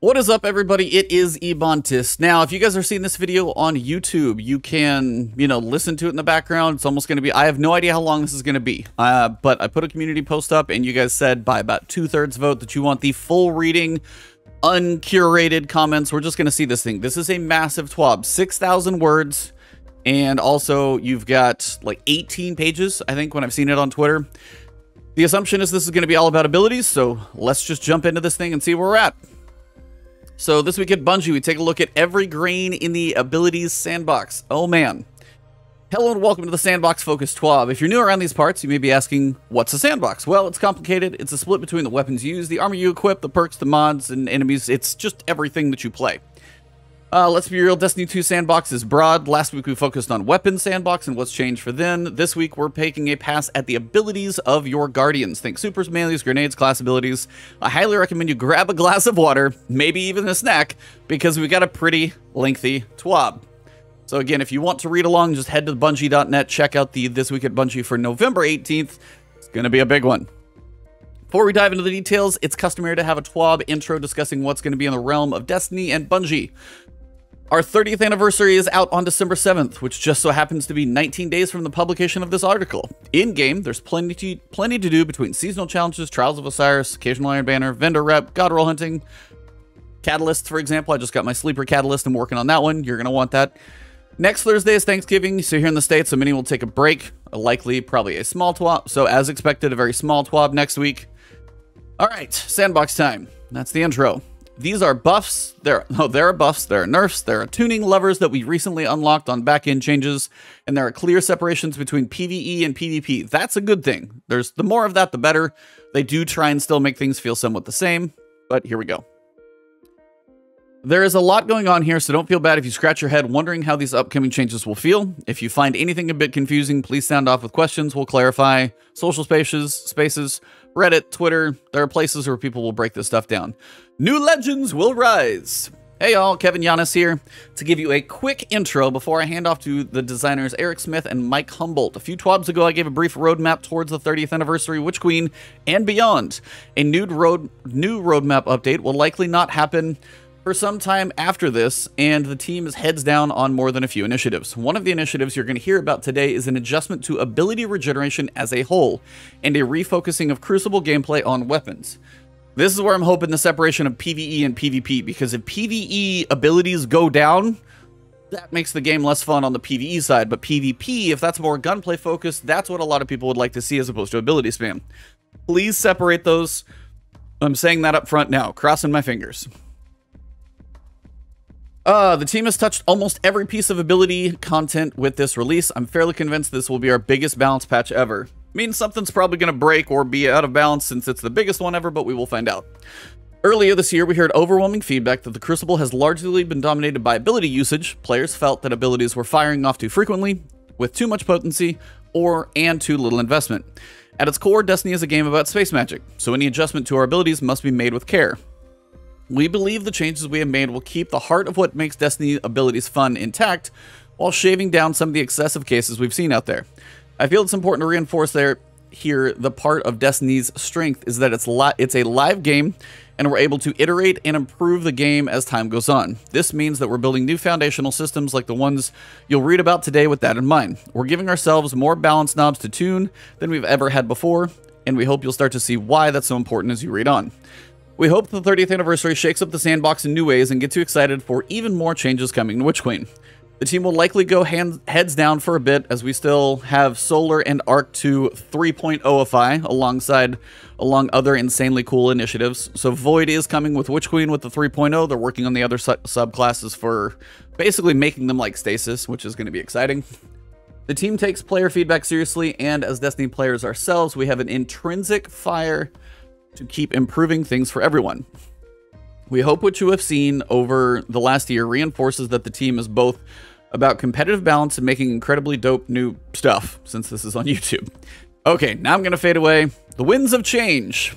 What is up, everybody? It is Ebontis. Now, if you guys are seeing this video on YouTube, you can, listen to it in the background. It's almost going to be, I have no idea how long this is going to be, but I put a community post up and you guys said by about 2/3 vote that you want the full reading, uncurated comments. We're just going to see this thing. This is a massive TWAB, 6,000 words. And also you've got like 18 pages, I think, when I've seen it on Twitter. The assumption is this is going to be all about abilities. So let's just jump into this thing and see where we're at. So this week at Bungie, we take a look at every grain in the abilities sandbox. Oh man. Hello and welcome to the sandbox focused TWAB. If you're new around these parts, you may be asking, what's a sandbox? Well, it's complicated. It's a split between the weapons you use, the armor you equip, the perks, the mods, and enemies. It's just everything that you play. Let's be real, Destiny 2 sandbox is broad. Last week we focused on weapons sandbox and what's changed for then. This week we're taking a pass at the abilities of your guardians. Think supers, melees, grenades, class abilities. I highly recommend you grab a glass of water, maybe even a snack, because we got a pretty lengthy TWAB. So again, if you want to read along, just head to bungie.net, check out the This Week at Bungie for November 18th. It's going to be a big one. Before we dive into the details, it's customary to have a TWAB intro discussing what's going to be in the realm of Destiny and Bungie. Our 30th anniversary is out on December 7th, which just so happens to be 19 days from the publication of this article. In-game, there's plenty to do between seasonal challenges, Trials of Osiris, occasional Iron Banner, vendor rep, god roll hunting, catalysts, for example. I just got my sleeper catalyst. I'm working on that one. You're going to want that. Next Thursday is Thanksgiving, so here in the States, so many will take a break, probably a small TWAB. So as expected, a very small TWAB next week. All right, sandbox time. That's the intro. These are buffs. There are buffs, there are nerfs, there are tuning levers that we recently unlocked on back-end changes, and there are clear separations between PvE and PvP. That's a good thing. The more of that, the better. They do try and still make things feel somewhat the same, but here we go. There is a lot going on here, so don't feel bad if you scratch your head wondering how these upcoming changes will feel. If you find anything a bit confusing, please sound off with questions. We'll clarify. Social spaces, Reddit, Twitter, there are places where people will break this stuff down. New legends will rise. Hey y'all, Kevin Giannis here to give you a quick intro before I hand off to the designers Eric Smith and Mike Humboldt. A few TWABs ago, I gave a brief roadmap towards the 30th anniversary Witch Queen and beyond. A new roadmap update will likely not happen for some time after this, and the team is heads down on more than a few initiatives. One of the initiatives you're going to hear about today is an adjustment to ability regeneration as a whole, and a refocusing of Crucible gameplay on weapons. This is where I'm hoping the separation of PvE and PvP, because if PvE abilities go down, that makes the game less fun on the PvE side, but PvP, if that's more gunplay focused, that's what a lot of people would like to see as opposed to ability spam. Please separate those. I'm saying that up front now, crossing my fingers. The team has touched almost every piece of ability content with this release. I'm fairly convinced this will be our biggest balance patch ever. Means something's probably going to break or be out of balance since it's the biggest one ever, but we will find out. Earlier this year, we heard overwhelming feedback that the Crucible has largely been dominated by ability usage. Players felt that abilities were firing off too frequently, with too much potency, and too little investment. At its core, Destiny is a game about space magic, so any adjustment to our abilities must be made with care. We believe the changes we have made will keep the heart of what makes Destiny abilities fun intact, while shaving down some of the excessive cases we've seen out there. I feel it's important to reinforce the part of Destiny's strength is that it's a live game, and we're able to iterate and improve the game as time goes on. This means that we're building new foundational systems like the ones you'll read about today with that in mind. We're giving ourselves more balance knobs to tune than we've ever had before, and we hope you'll start to see why that's so important as you read on. We hope the 30th anniversary shakes up the sandbox in new ways and gets you excited for even more changes coming to Witch Queen. The team will likely go heads down for a bit as we still have Solar and Arc 2 3.0ify along other insanely cool initiatives. So Void is coming with Witch Queen with the 3.0. They're working on the other subclasses for basically making them like Stasis, which is going to be exciting. The team takes player feedback seriously, and as Destiny players ourselves, we have an intrinsic fire to keep improving things for everyone. We hope what you have seen over the last year reinforces that the team is both about competitive balance and making incredibly dope new stuff, since this is on YouTube. Okay, now I'm going to fade away. The winds of change.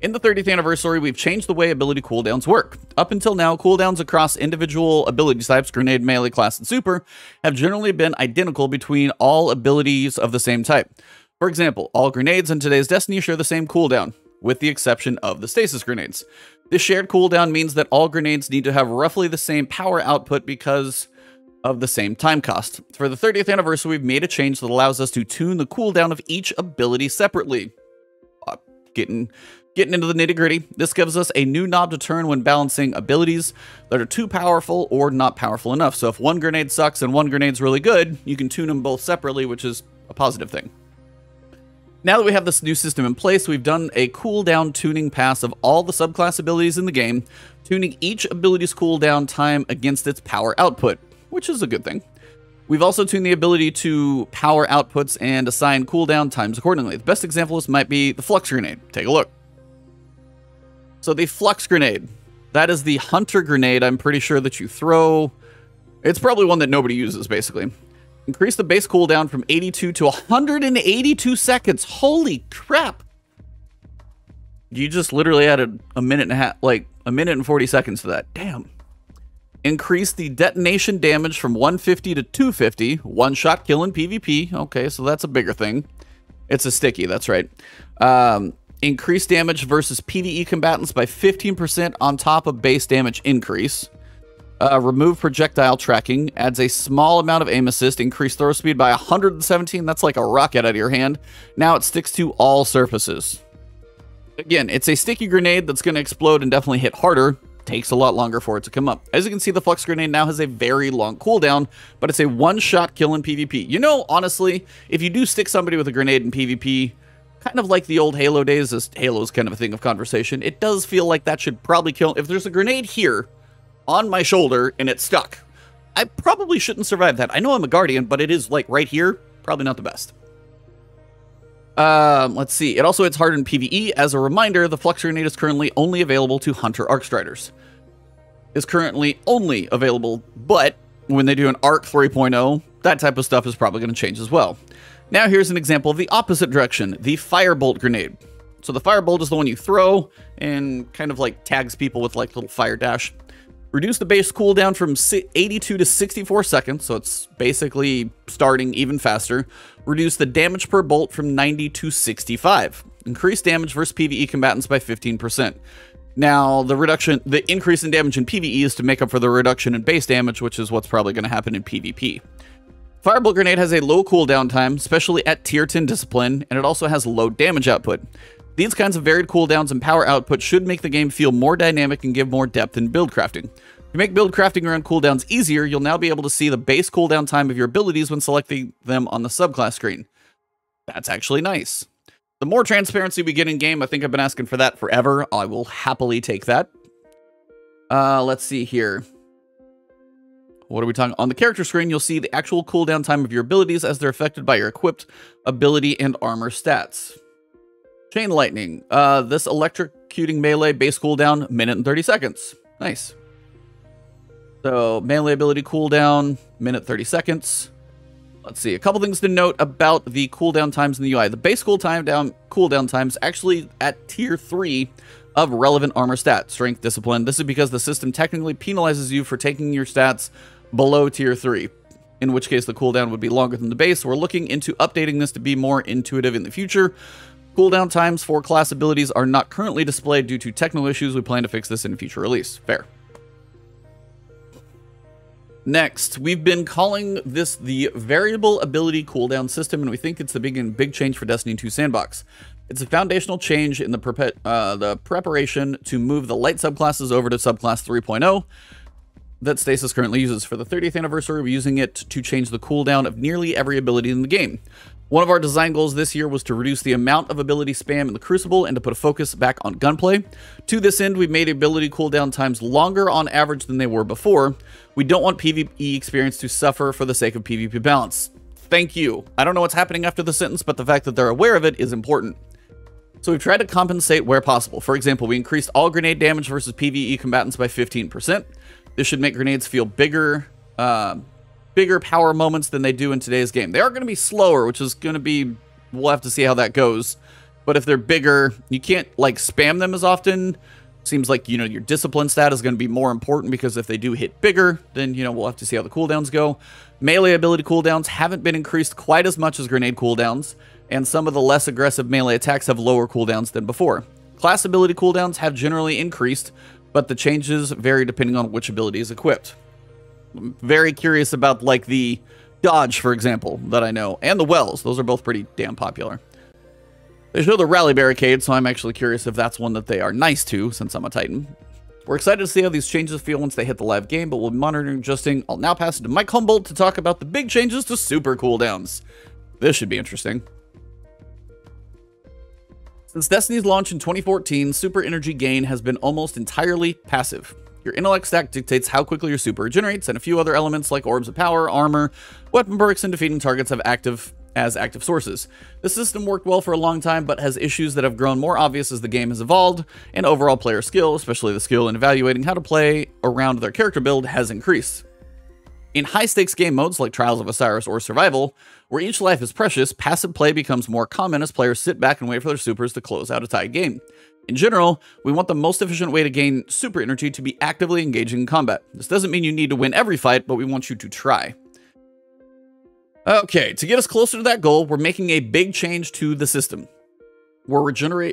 In the 30th anniversary, we've changed the way ability cooldowns work. Up until now, cooldowns across individual ability types, grenade, melee, class, and super, have generally been identical between all abilities of the same type. For example, all grenades in today's Destiny share the same cooldown, with the exception of the Stasis Grenades. This shared cooldown means that all grenades need to have roughly the same power output because of the same time cost. For the 30th anniversary, we've made a change that allows us to tune the cooldown of each ability separately. Getting into the nitty-gritty, this gives us a new knob to turn when balancing abilities that are too powerful or not powerful enough. So if one grenade sucks and one grenade's really good, you can tune them both separately, which is a positive thing. Now that we have this new system in place, we've done a cooldown tuning pass of all the subclass abilities in the game, tuning each ability's cooldown time against its power output, which is a good thing. We've also tuned the ability to power outputs and assign cooldown times accordingly. The best example of this might be the Flux Grenade. Take a look. So the Flux Grenade, that is the hunter grenade I'm pretty sure that you throw. It's probably one that nobody uses, basically. Increase the base cooldown from 82 to 182 seconds. Holy crap. You just literally added a minute and a half, like a minute and 40 seconds to that. Damn. Increase the detonation damage from 150 to 250. One-shot kill in PvP. Okay, so that's a bigger thing. It's a sticky, that's right. Increase damage versus Pve Combatants by 15% on top of base damage increase. Remove projectile tracking. Adds a small amount of aim assist. Increase throw speed by 117. That's like a rocket out of your hand. Now it sticks to all surfaces. Again, it's a sticky grenade that's going to explode and definitely hit harder. Takes a lot longer for it to come up. As you can see, the Flux Grenade now has a very long cooldown, but it's a one-shot kill in PvP. You know, honestly, if you do stick somebody with a grenade in PvP, kind of like the old Halo days, as Halo's kind of a thing of conversation, it does feel like that should probably kill. If there's a grenade here on my shoulder and it's stuck, I probably shouldn't survive that. I know I'm a Guardian, but it is like right here, probably not the best. Let's see. It also hits hard in PvE. As a reminder, the Flux Grenade is currently only available to Hunter Arcstriders. Is currently only available, but when they do an Arc 3.0, that type of stuff is probably going to change as well. Now here's an example of the opposite direction, the Firebolt Grenade. So the Firebolt is the one you throw and kind of like tags people with like little fire dash. Reduce the base cooldown from 82 to 64 seconds, so it's basically starting even faster. Reduce the damage per bolt from 90 to 65. Increase damage versus Pve Combatants by 15%. Now, the increase in damage in PvE is to make up for the reduction in base damage, which is what's probably going to happen in PvP. Firebolt Grenade has a low cooldown time, especially at tier 10 discipline, and it also has low damage output. These kinds of varied cooldowns and power output should make the game feel more dynamic and give more depth in build crafting. To make build crafting around cooldowns easier, you'll now be able to see the base cooldown time of your abilities when selecting them on the subclass screen. That's actually nice. The more transparency we get in game, I think I've been asking for that forever. I will happily take that. Let's see here. What are we talking? On the character screen, you'll see the actual cooldown time of your abilities as they're affected by your equipped ability and armor stats. Chain Lightning. This electrocuting melee base cooldown, minute and 30 seconds. Nice. So, melee ability cooldown, minute 30 seconds. Let's see, a couple things to note about the cooldown times in the UI. The base cooldown time is actually at tier 3 of relevant armor stats, strength, discipline. This is because the system technically penalizes you for taking your stats below tier 3, in which case the cooldown would be longer than the base. We're looking into updating this to be more intuitive in the future. Cooldown times for class abilities are not currently displayed due to technical issues. We plan to fix this in a future release. Fair. Next, we've been calling this the variable ability cooldown system, and we think it's the big change for Destiny 2 Sandbox. It's a foundational change in the preparation to move the light subclasses over to subclass 3.0 that Stasis currently uses. For the 30th anniversary, we're using it to change the cooldown of nearly every ability in the game. One of our design goals this year was to reduce the amount of ability spam in the Crucible and to put a focus back on gunplay. To this end, we've made ability cooldown times longer on average than they were before. We don't want PvE experience to suffer for the sake of PvP balance. Thank you. I don't know what's happening after the sentence, but the fact that they're aware of it is important. So we've tried to compensate where possible. For example, we increased all grenade damage versus Pve Combatants by 15%. This should make grenades feel bigger power moments than they do in today's game. They are going to be slower, which is going to be, we'll have to see how that goes. But if they're bigger, you can't like spam them as often. Seems like, you know, your discipline stat is going to be more important because if they do hit bigger, then, you know, we'll have to see how the cooldowns go. Melee ability cooldowns haven't been increased quite as much as grenade cooldowns, and some of the less aggressive melee attacks have lower cooldowns than before. Class ability cooldowns have generally increased, but the changes vary depending on which ability is equipped. I'm very curious about like the dodge, for example, that I know, and the wells. Those are both pretty damn popular. They show the rally barricade, so I'm actually curious if that's one that they are nice to, since I'm a Titan. We're excited to see how these changes feel once they hit the live game, but we'll be monitoring and adjusting. I'll now pass it to Mike Humboldt to talk about the big changes to super cooldowns. This should be interesting. Since Destiny's launch in 2014, super energy gain has been almost entirely passive. Your intellect stack dictates how quickly your super regenerates, and a few other elements like orbs of power, armor, weapon perks, and defeating targets have active sources. The system worked well for a long time, but has issues that have grown more obvious as the game has evolved, and overall player skill, especially the skill in evaluating how to play around their character build, has increased. In high-stakes game modes like Trials of Osiris or Survival, where each life is precious, passive play becomes more common as players sit back and wait for their supers to close out a tied game. In general, we want the most efficient way to gain super energy to be actively engaging in combat. This doesn't mean you need to win every fight, but we want you to try. Okay, to get us closer to that goal, we're making a big change to the system. Where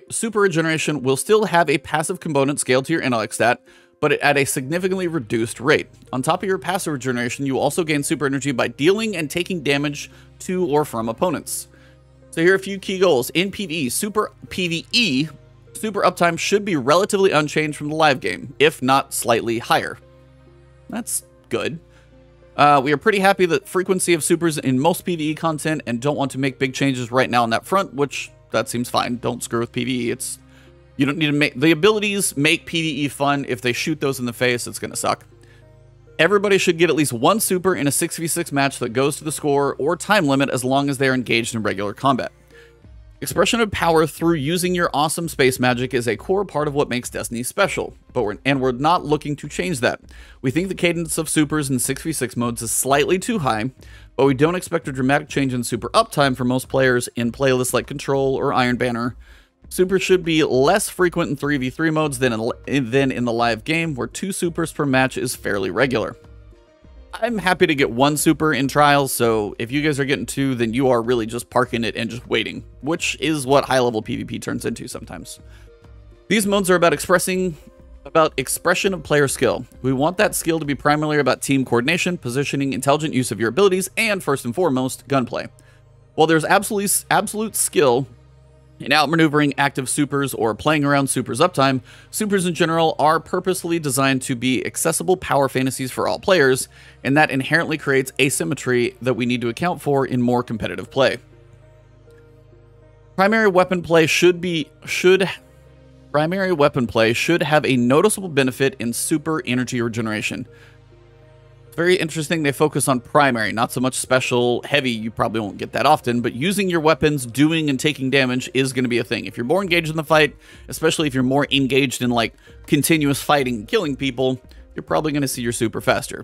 super regeneration will still have a passive component scaled to your intellect stat, but at a significantly reduced rate. On top of your passive regeneration, you also gain super energy by dealing and taking damage to or from opponents. So here are a few key goals. In PvE, super uptime should be relatively unchanged from the live game, if not slightly higher. That's good. We are pretty happy that frequency of supers in most PvE content and don't want to make big changes right now on that front, which that seems fine. Don't screw with PvE. You don't need to make the abilities make PvE fun. If they shoot those in the face, it's going to suck. Everybody should get at least one super in a 6v6 match that goes to the score or time limit as long as they're engaged in regular combat. Expression of power through using your awesome space magic is a core part of what makes Destiny special, but we're not looking to change that. We think the cadence of supers in 6v6 modes is slightly too high, but we don't expect a dramatic change in super uptime for most players in playlists like Control or Iron Banner. Super should be less frequent in 3v3 modes than in the live game, where 2 supers per match is fairly regular. I'm happy to get 1 super in Trials, so if you guys are getting 2, then you are really just parking it and just waiting, which is what high-level PvP turns into sometimes. These modes are about expression of player skill. We want that skill to be primarily about team coordination, positioning, intelligent use of your abilities, and first and foremost, gunplay. While there's absolute skill in outmaneuvering active supers or playing around supers uptime, supers in general are purposely designed to be accessible power fantasies for all players, and that inherently creates asymmetry that we need to account for in more competitive play. Primary weapon play should have a noticeable benefit in super energy regeneration. Very interesting, they focus on primary, not so much special. Heavy, you probably won't get that often, but using your weapons, doing and taking damage is going to be a thing. If you're more engaged in the fight, especially if you're more engaged in like continuous fighting and killing people, you're probably going to see your super faster.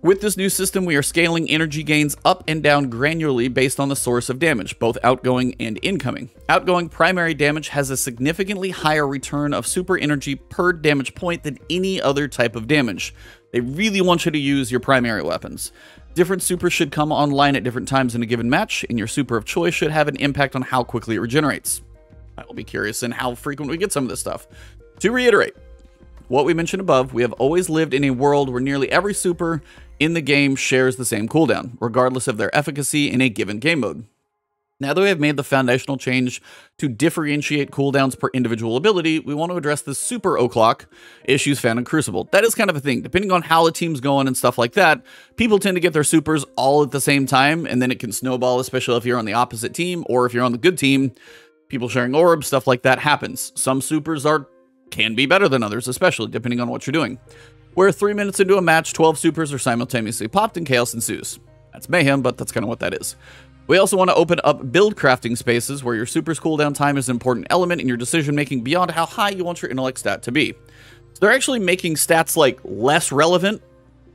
With this new system, we are scaling energy gains up and down granularly based on the source of damage, both outgoing and incoming. Outgoing primary damage has a significantly higher return of super energy per damage point than any other type of damage. They really want you to use your primary weapons. Different supers should come online at different times in a given match, and your super of choice should have an impact on how quickly it regenerates. I will be curious in how frequent we get some of this stuff. To reiterate what we mentioned above, we have always lived in a world where nearly every super in the game shares the same cooldown, regardless of their efficacy in a given game mode. Now that we have made the foundational change to differentiate cooldowns per individual ability, we want to address the super o'clock issues found in Crucible. That is kind of a thing. Depending on how a team's going and stuff like that, people tend to get their supers all at the same time, and then it can snowball, especially if you're on the opposite team, or if you're on the good team, people sharing orbs, stuff like that happens. Some supers can be better than others, especially depending on what you're doing. Where 3 minutes into a match, 12 supers are simultaneously popped and chaos ensues. That's mayhem, but that's kind of what that is. We also want to open up build crafting spaces where your super's cooldown time is an important element in your decision making beyond how high you want your intellect stat to be. So they're actually making stats like less relevant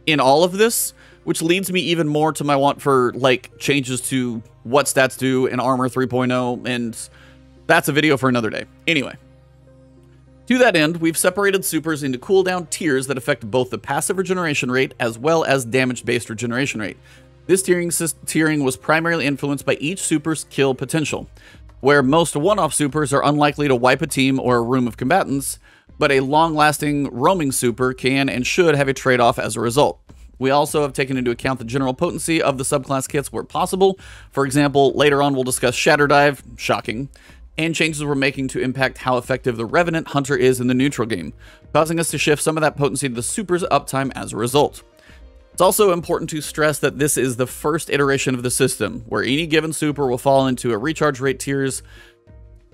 in all of this, which leads me even more to my want for like changes to what stats do in Armor 3.0, and that's a video for another day. Anyway, to that end, we've separated supers into cooldown tiers that affect both the passive regeneration rate as well as damage-based regeneration rate. This tiering was primarily influenced by each super's kill potential. where most one-off supers are unlikely to wipe a team or a room of combatants, but a long-lasting roaming super can and should have a trade-off as a result. We also have taken into account the general potency of the subclass kits where possible. For example, later on we'll discuss Shatterdive, shocking, and changes we're making to impact how effective the Revenant Hunter is in the neutral game, causing us to shift some of that potency to the super's uptime as a result. It's also important to stress that this is the first iteration of the system, where any given super will fall into a recharge rate tiers,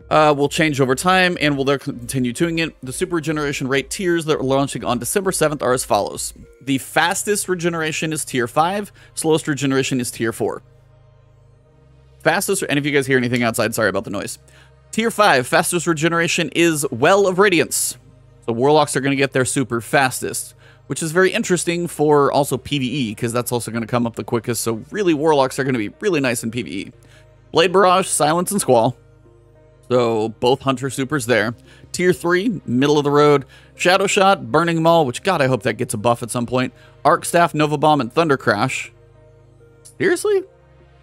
will change over time, and will there continue tuning it. The super regeneration rate tiers that are launching on December 7th are as follows. The fastest regeneration is tier 5, slowest regeneration is tier 4. Fastest, and if you guys hear anything outside, sorry about the noise. Tier 5, fastest regeneration is Well of Radiance. So Warlocks are going to get their super fastest, which is very interesting for also PvE, because that's also going to come up the quickest, so really Warlocks are going to be really nice in PvE. Blade Barrage, Silence, and Squall. So both Hunter supers there. Tier 3, middle of the road. Shadow Shot, Burning Maul, which God, I hope that gets a buff at some point. Arc Staff, Nova Bomb, and Thunder Crash. Seriously?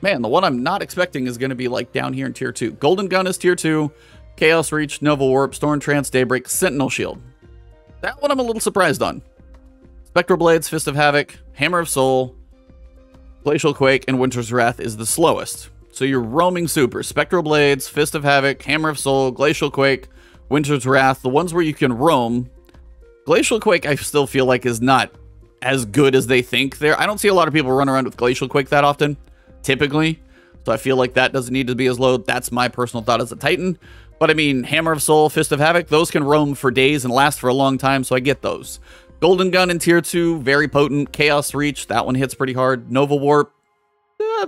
Man, the one I'm not expecting is going to be like down here in tier 2. Golden Gun is tier 2. Chaos Reach, Nova Warp, Storm Trance, Daybreak, Sentinel Shield. That one I'm a little surprised on. Spectral Blades, Fist of Havoc, Hammer of Soul, Glacial Quake, and Winter's Wrath is the slowest. So you're roaming super. Spectral Blades, Fist of Havoc, Hammer of Soul, Glacial Quake, Winter's Wrath, the ones where you can roam. Glacial Quake I still feel like is not as good as they think there. I don't see a lot of people run around with Glacial Quake that often, typically. So I feel like that doesn't need to be as low. That's my personal thought as a Titan. But I mean, Hammer of Soul, Fist of Havoc, those can roam for days and last for a long time, so I get those. Golden Gun in tier 2, very potent. Chaos Reach, that one hits pretty hard. Nova Warp,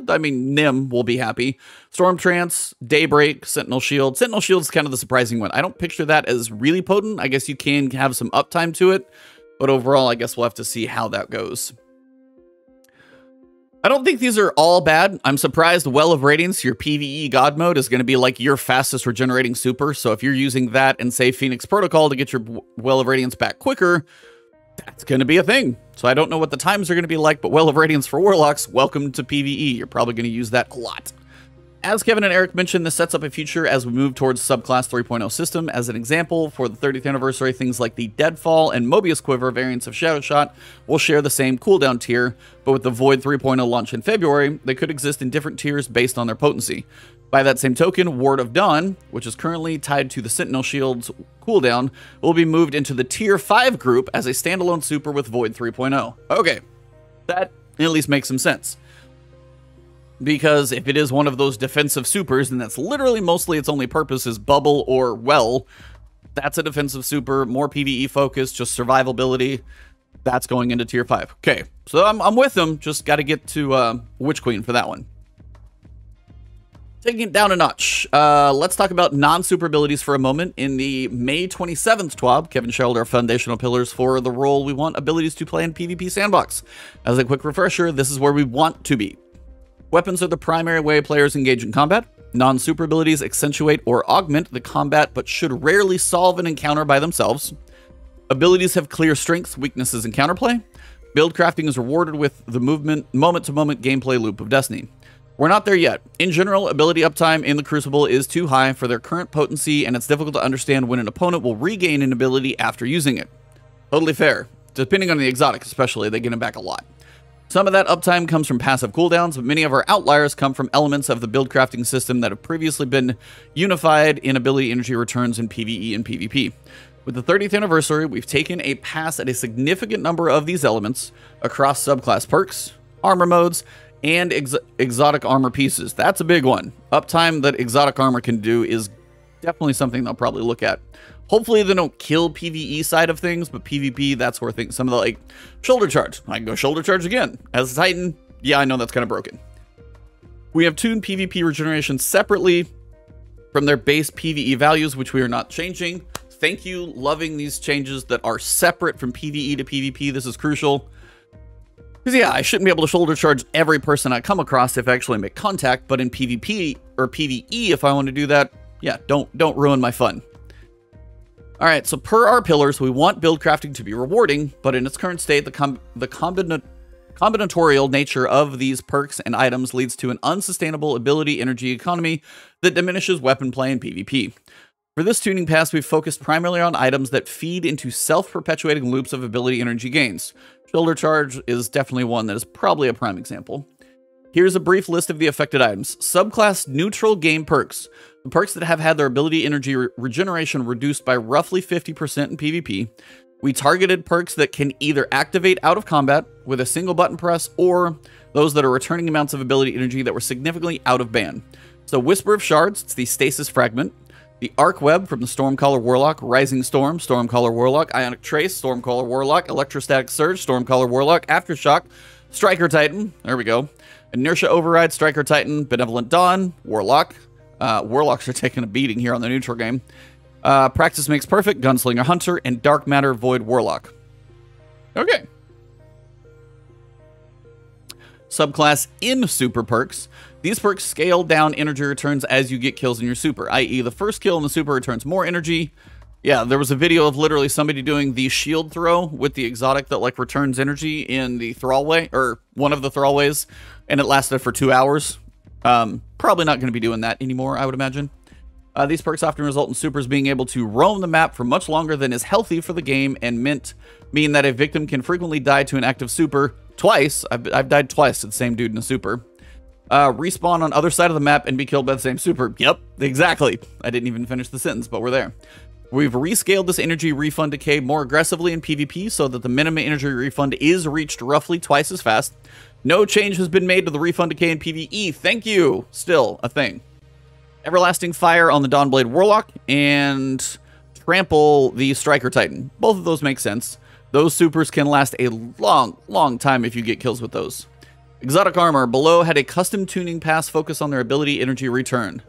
I mean, Nim will be happy. Storm Trance, Daybreak, Sentinel Shield. Sentinel Shield's kind of the surprising one. I don't picture that as really potent. I guess you can have some uptime to it, but overall, I guess we'll have to see how that goes. I don't think these are all bad. I'm surprised Well of Radiance, your PvE God mode, is going to be like your fastest regenerating super. So if you're using that and say Phoenix Protocol to get your Well of Radiance back quicker, that's going to be a thing. So I don't know what the times are going to be like, but Well of Radiance for Warlocks, welcome to PvE. You're probably going to use that a lot. As Kevin and Eric mentioned, this sets up a future as we move towards subclass 3.0 system. As an example, for the 30th anniversary, things like the Deadfall and Mobius Quiver variants of Shadow Shot will share the same cooldown tier, but with the Void 3.0 launch in February, they could exist in different tiers based on their potency. By that same token, Ward of Dawn, which is currently tied to the Sentinel Shield's cooldown, will be moved into the Tier 5 group as a standalone super with Void 3.0. Okay, that at least makes some sense. Because if it is one of those defensive supers, and that's literally mostly its only purpose is bubble or well, that's a defensive super, more PvE focused, just survivability. That's going into Tier 5. Okay, so I'm with them, just got to get to Witch Queen for that one. Taking it down a notch, let's talk about non-super abilities for a moment. In the May 27th TWAB, Kevin shared our foundational pillars for the role we want abilities to play in PvP Sandbox. As a quick refresher, this is where we want to be. Weapons are the primary way players engage in combat. Non-super abilities accentuate or augment the combat, but should rarely solve an encounter by themselves. Abilities have clear strengths, weaknesses, and counterplay. Build crafting is rewarded with the moment-to-moment gameplay loop of Destiny. We're not there yet. In general, ability uptime in the Crucible is too high for their current potency, and it's difficult to understand when an opponent will regain an ability after using it. Totally fair. Depending on the exotic especially, they get it back a lot. Some of that uptime comes from passive cooldowns, but many of our outliers come from elements of the build crafting system that have previously been unified in ability energy returns in PvE and PvP. With the 30th anniversary, we've taken a pass at a significant number of these elements across subclass perks, armor modes, and exotic armor pieces. That's a big one. Uptime that exotic armor can do is definitely something they'll probably look at. Hopefully they don't kill PvE side of things, but PvP, that's where things, some of the like shoulder charge. I can go shoulder charge again. As a Titan, yeah, I know that's kind of broken. We have tuned PvP regeneration separately from their base PvE values, which we are not changing. Thank you, loving these changes that are separate from PvE to PvP. This is crucial. Because yeah, I shouldn't be able to shoulder charge every person I come across if I actually make contact, but in PvP or PvE, if I want to do that, yeah, don't ruin my fun. All right, so per our pillars, we want build crafting to be rewarding, but in its current state, the combinatorial nature of these perks and items leads to an unsustainable ability energy economy that diminishes weapon play in PvP. For this tuning pass, we've focused primarily on items that feed into self-perpetuating loops of ability energy gains. Shoulder Charge is definitely one that is probably a prime example. Here's a brief list of the affected items. Subclass neutral game perks. The perks that have had their ability energy regeneration reduced by roughly 50% in PvP. We targeted perks that can either activate out of combat with a single button press, or those that are returning amounts of ability energy that were significantly out of ban. So Whisper of Shards, it's the Stasis Fragment. The Arc Web from the Stormcaller Warlock, Rising Storm, Stormcaller Warlock, Ionic Trace, Stormcaller Warlock, Electrostatic Surge, Stormcaller Warlock, Aftershock, Striker Titan, there we go. Inertia Override, Striker Titan, Benevolent Dawn, Warlock. Warlocks are taking a beating here on the neutral game. Practice Makes Perfect, Gunslinger Hunter, and Dark Matter Void Warlock. Okay. Subclass in super perks. These perks scale down energy returns as you get kills in your super, i.e. the first kill in the super returns more energy. Yeah, there was a video of literally somebody doing the shield throw with the exotic that like returns energy in the thrallway, or one of the thrallways, and it lasted for 2 hours. Probably not going to be doing that anymore, I would imagine. These perks often result in supers being able to roam the map for much longer than is healthy for the game, and mean that a victim can frequently die to an active super twice. I've died twice to the same dude in a super. Respawn on other side of the map and be killed by the same super. Yep, exactly. I didn't even finish the sentence, but we're there. We've rescaled this energy refund decay more aggressively in PvP so that the minimum energy refund is reached roughly twice as fast. No change has been made to the refund decay in PvE. Thank you. Still a thing. Everlasting Fire on the Dawnblade Warlock and Trample the Striker Titan. Both of those make sense. Those supers can last a long time if you get kills with those. Exotic Armor below had a custom tuning pass focus on their ability energy return.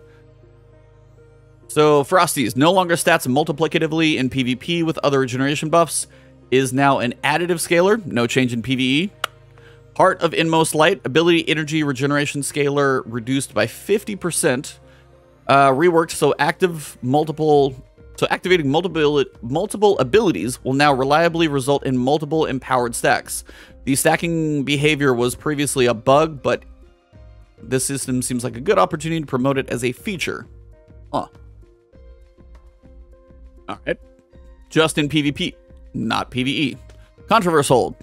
So Frosties, no longer stats multiplicatively in PvP with other regeneration buffs, is now an additive scaler, no change in PvE. Heart of Inmost Light, ability energy regeneration scaler reduced by 50%. Reworked so activating multiple abilities will now reliably result in multiple empowered stacks. The stacking behavior was previously a bug, but this system seems like a good opportunity to promote it as a feature. Huh. Alright. Just in PvP, not PvE. Controversial.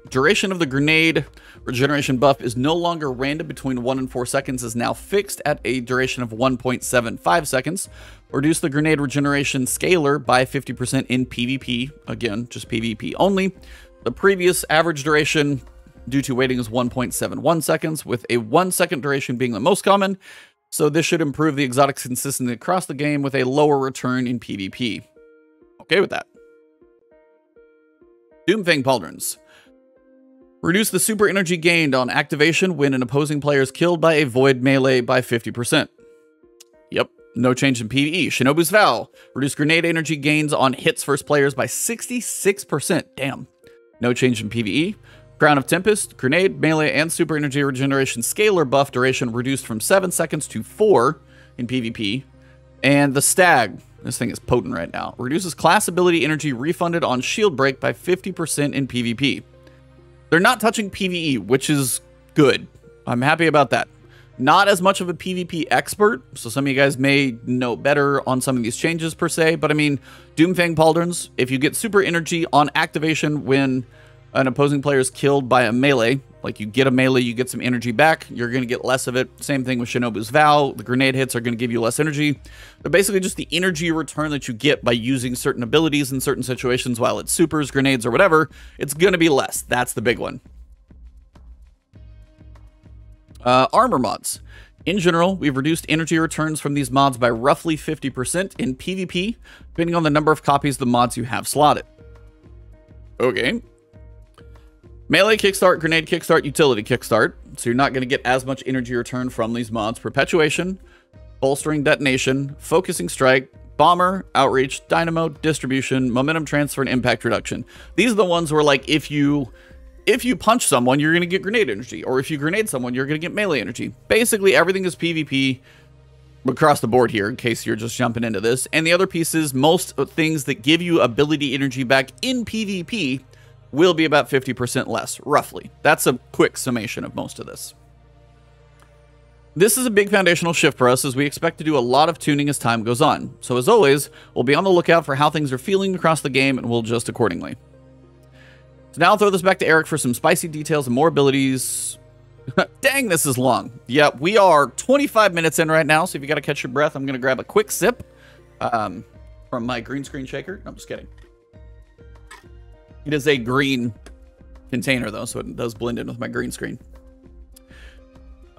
Duration of the grenade regeneration buff is no longer random between 1 and 4 seconds, is now fixed at a duration of 1.75 seconds. Reduce the grenade regeneration scaler by 50% in PvP. Again, just PvP only. The previous average duration due to waiting is 1.71 seconds, with a 1 second duration being the most common. So this should improve the exotic's consistency across the game with a lower return in PvP. Okay with that. Doomfang Pauldrons. Reduce the super energy gained on activation when an opposing player is killed by a void melee by 50%. Yep, no change in PvE. Shinobu's Vow. Reduce grenade energy gains on hits first players by 66%. Damn. No change in PvE. Crown of Tempest. Grenade, melee, and super energy regeneration scalar buff duration reduced from 7 seconds to 4 in PvP. And the Stag. This thing is potent right now. Reduces class ability energy refunded on shield break by 50% in PvP. They're not touching PvE, which is good. I'm happy about that. Not as much of a PvP expert, so some of you guys may know better on some of these changes per se, but I mean, Doomfang Pauldrons, if you get super energy on activation when an opposing player is killed by a melee, like you get a melee, you get some energy back, you're going to get less of it. Same thing with Shinobu's Vow. The grenade hits are going to give you less energy. They're basically just the energy return that you get by using certain abilities in certain situations, while it's supers, grenades, or whatever. It's going to be less. That's the big one. Armor mods. In general, we've reduced energy returns from these mods by roughly 50% in PvP, depending on the number of copies of the mods you have slotted. Okay. Melee kickstart, grenade kickstart, utility kickstart. So you're not going to get as much energy return from these mods. Perpetuation, bolstering detonation, focusing strike, bomber, outreach, dynamo, distribution, momentum transfer, and impact reduction. These are the ones where, like, if you punch someone, you're going to get grenade energy, or if you grenade someone, you're going to get melee energy. Basically, everything is PvP across the board here, in case you're just jumping into this. And the other piece is most things that give you ability energy back in PvP will be about 50% less, roughly. That's a quick summation of most of this. This is a big foundational shift for us as we expect to do a lot of tuning as time goes on. So as always, we'll be on the lookout for how things are feeling across the game and we'll adjust accordingly. So now I'll throw this back to Eric for some spicy details and more abilities. Dang, this is long. Yeah, we are 25 minutes in right now, so if you got to catch your breath, I'm going to grab a quick sip from my green screen shaker. No, I'm just kidding. It is a green container, though, so it does blend in with my green screen.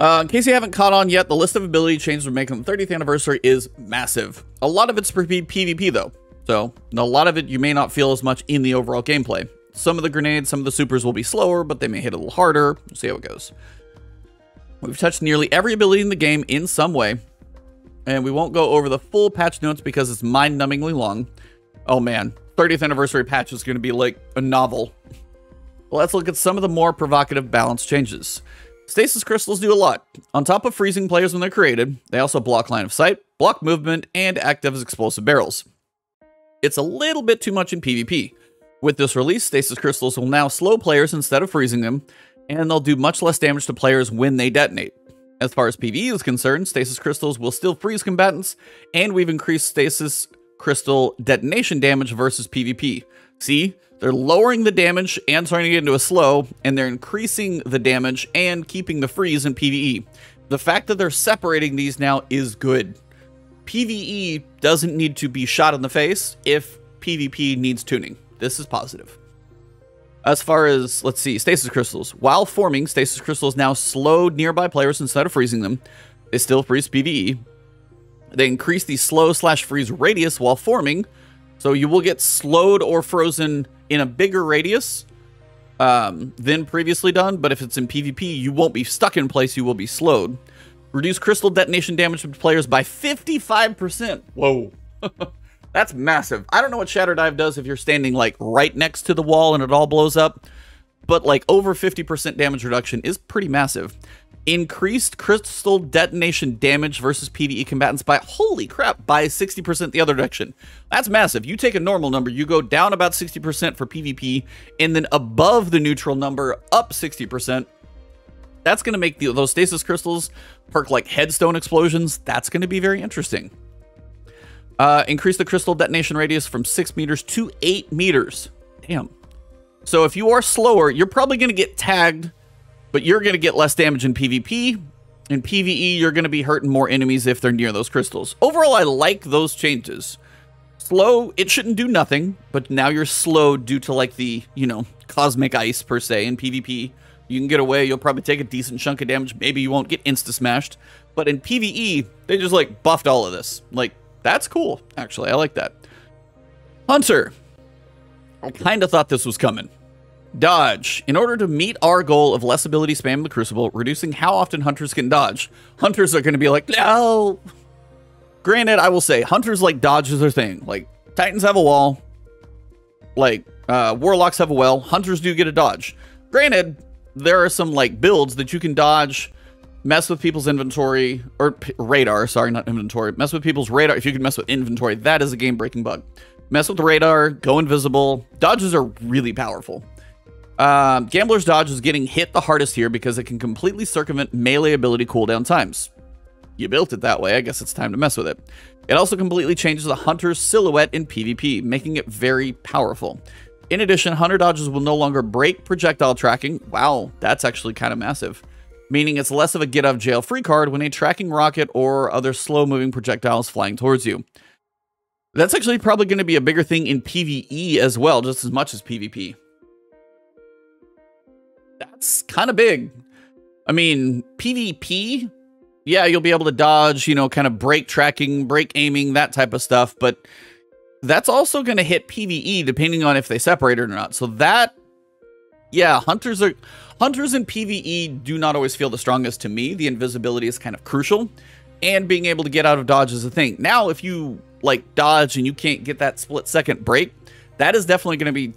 In case you haven't caught on yet, the list of ability changes we're making on the 30th anniversary is massive. A lot of it's for PvP, though, so a lot of it you may not feel as much in the overall gameplay. Some of the grenades, some of the supers will be slower, but they may hit a little harder. We'll see how it goes. We've touched nearly every ability in the game in some way, and we won't go over the full patch notes because it's mind-numbingly long. Oh man, 30th anniversary patch is going to be like a novel. Let's look at some of the more provocative balance changes. Stasis Crystals do a lot. On top of freezing players when they're created, they also block line of sight, block movement, and act as explosive barrels. It's a little bit too much in PvP. With this release, Stasis Crystals will now slow players instead of freezing them, and they'll do much less damage to players when they detonate. As far as PvE is concerned, Stasis Crystals will still freeze combatants, and we've increased Stasis Crystal detonation damage versus PvP. See, they're lowering the damage and turning it into a slow, and they're increasing the damage and keeping the freeze in PvE. The fact that they're separating these now is good. PvE doesn't need to be shot in the face if PvP needs tuning. This is positive. As far as, let's see, Stasis Crystals. While forming, Stasis Crystals now slow nearby players instead of freezing them. They still freeze PvE. They increase the slow/freeze radius while forming, so you will get slowed or frozen in a bigger radius than previously done, but if it's in PvP, you won't be stuck in place, you will be slowed. Reduce crystal detonation damage to players by 55%. Whoa. That's massive. I don't know what Shatterdive does if you're standing like right next to the wall and it all blows up, but like over 50% damage reduction is pretty massive. Increased crystal detonation damage versus PvE combatants by, holy crap, by 60% the other direction. That's massive. You take a normal number, you go down about 60% for PvP, and then above the neutral number, up 60%. That's going to make those Stasis Crystals perk like headstone explosions. That's going to be very interesting. Increase the crystal detonation radius from 6 meters to 8 meters. Damn. So if you are slower, you're probably going to get tagged, but you're going to get less damage in PvP. In PvE, you're going to be hurting more enemies if they're near those crystals. Overall, I like those changes. Slow, it shouldn't do nothing, but now you're slowed due to like the, you know, cosmic ice per se in PvP. You can get away, you'll probably take a decent chunk of damage. Maybe you won't get insta-smashed. But in PvE, they just like buffed all of this. Like, that's cool, actually. I like that. Hunter. I kind of thought this was coming. Dodge. In order to meet our goal of less ability spam in the Crucible, reducing how often hunters can dodge. Hunters are going to be like, no. Granted, I will say, hunters like dodge is their thing. Like, Titans have a wall. Like, Warlocks have a well. Hunters do get a dodge. Granted, there are some, like, builds that you can dodge, mess with people's inventory, or radar, sorry, not inventory. Mess with people's radar. If you can mess with inventory, that is a game-breaking bug. Mess with the radar, go invisible. Dodges are really powerful. Gambler's Dodge is getting hit the hardest here because it can completely circumvent melee ability cooldown times. You built it that way, I guess it's time to mess with it. It also completely changes the Hunter's silhouette in PvP, making it very powerful. In addition, Hunter dodges will no longer break projectile tracking. Wow, that's actually kind of massive. Meaning it's less of a get-out-of-jail-free card when a tracking rocket or other slow-moving projectile is flying towards you. That's actually probably going to be a bigger thing in PvE as well, just as much as PvP. That's kind of big. I mean, PvP, yeah, you'll be able to dodge, you know, kind of break tracking, break aiming, that type of stuff, but that's also going to hit PvE depending on if they separate it or not. So that, yeah, hunters in PvE do not always feel the strongest to me. The invisibility is kind of crucial, and being able to get out of dodge is a thing. Now, if you like dodge and you can't get that split-second break, that is definitely going to be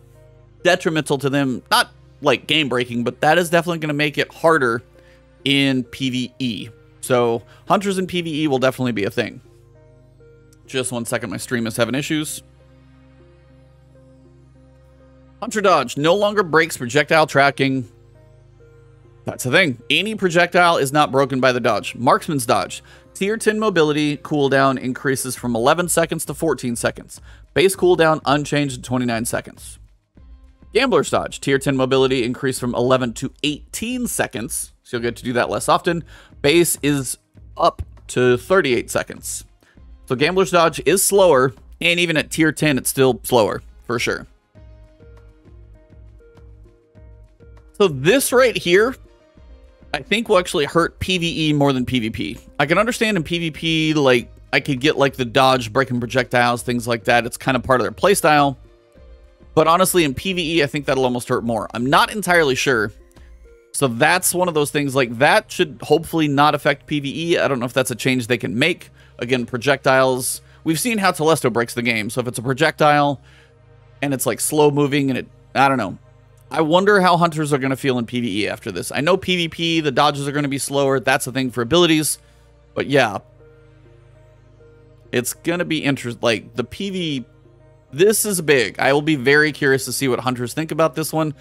detrimental to them. Not like game breaking, but that is definitely going to make it harder in PvE. So hunters in PvE will definitely be a thing. Just one second, my stream is having issues. Hunter dodge no longer breaks projectile tracking. That's the thing. Any projectile is not broken by the dodge. Marksman's dodge. Tier 10 mobility cooldown increases from 11 seconds to 14 seconds. Base cooldown unchanged to 29 seconds. Gambler's dodge. Tier 10 mobility increased from 11 to 18 seconds. So you'll get to do that less often. Base is up to 38 seconds. So Gambler's dodge is slower. And even at tier 10, it's still slower for sure. So this right here, I think will actually hurt PvE more than PvP. I can understand in PvP, like, I could get, like, the dodge, breaking projectiles, things like that. It's kind of part of their playstyle. But honestly, in PvE, I think that'll almost hurt more. I'm not entirely sure. So that's one of those things, like, that should hopefully not affect PvE. I don't know if that's a change they can make. Again, projectiles. We've seen how Telesto breaks the game. So if it's a projectile and it's, like, slow-moving and it... I don't know. I wonder how hunters are going to feel in PvE after this. I know PvP, the dodges are going to be slower. That's the thing for abilities. But yeah. It's going to be interesting. Like, the PvE... This is big. I will be very curious to see what hunters think about this one.